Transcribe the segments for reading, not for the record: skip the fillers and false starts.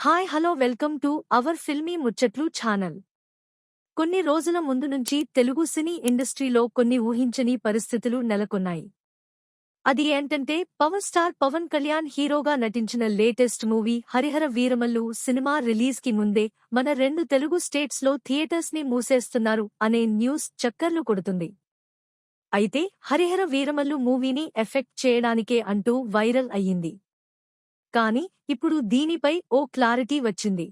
Hi hello welcome to our filmy ముచ్చట్లు channel. కొన్ని రోజుల ముందు నుంచి తెలుగు సినీ ఇండస్ట్రీలో కొన్ని ఊహించని పరిస్థితులు నెలకొన్నాయి. అది ఏంటంటే పవర్ స్టార్ పవన్ కళ్యాణ్ హీరోగా నటించిన latest movie Harihara Veeramallu cinema release కి ముందే మన 2 తెలుగు స్టేట్స్ లో థియేటర్స్ ని మూసేస్తున్నారు అనే న్యూస్ చక్కర్లు కొడుతుంది. అయితే హరిహర వీరమల్లు మూవీని ఎఫెక్ట్ చేయడానికే అంటూ వైరల్ అయ్యింది. కానీ ఇప్పుడు దీనిపై ఓ క్లారిటీ వచ్చింది.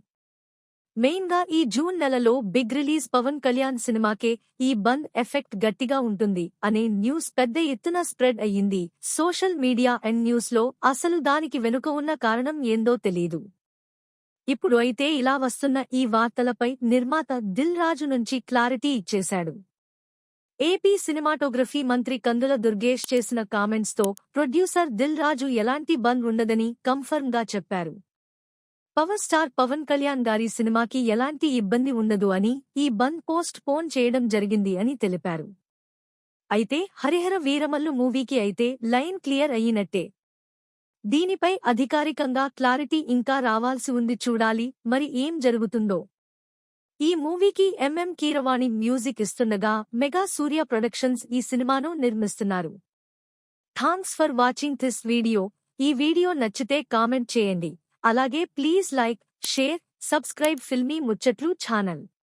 మెయిన్గా ఈ జూన్ నెలలో బిగ్ రిలీజ్ పవన్ కళ్యాణ్ సినిమాకే ఈ బంద్ ఎఫెక్ట్ గట్టిగా ఉంటుంది అనే న్యూస్ పెద్ద ఎత్తున స్ప్రెడ్ అయ్యింది సోషల్ మీడియా అండ్ న్యూస్లో. అసలు దానికి వెనుక ఉన్న కారణం ఏందో తెలీదు. ఇప్పుడు అయితే ఇలా వస్తున్న ఈ వార్తలపై నిర్మాత దిల్ రాజు నుంచి క్లారిటీ ఇచ్చేశాడు. ఏపీ సినిమాటోగ్రఫీ మంత్రి కందుల దుర్గేష్ చేసిన కామెంట్స్తో ప్రొడ్యూసర్ దిల్ రాజు ఎలాంటి బంద్ ఉండదని కన్ఫర్మ్గా చెప్పారు. పవర్ స్టార్ పవన్ కళ్యాణ్ గారి సినిమాకి ఎలాంటి ఇబ్బంది ఉండదు అని, ఈ బంద్ పోస్ట్ పోన్ చేయడం జరిగింది అని తెలిపారు. అయితే హరిహర వీరమల్లు మూవీకి అయితే లైన్ క్లియర్ అయ్యినట్టే. దీనిపై అధికారికంగా క్లారిటీ ఇంకా రావాల్సి ఉంది. చూడాలి మరి ఏం జరుగుతుందో. ఈ మూవీకి కీరవాణి మ్యూజిక్ ఇస్తుండగా మెగా సూర్య ప్రొడక్షన్స్ ఈ సినిమాను నిర్మిస్తున్నారు. Thanks for watching this video. ఈ వీడియో నచ్చితే కామెంట్ చేయండి. అలాగే please like, share, subscribe filmy ముచ్చట్లు ఛానల్.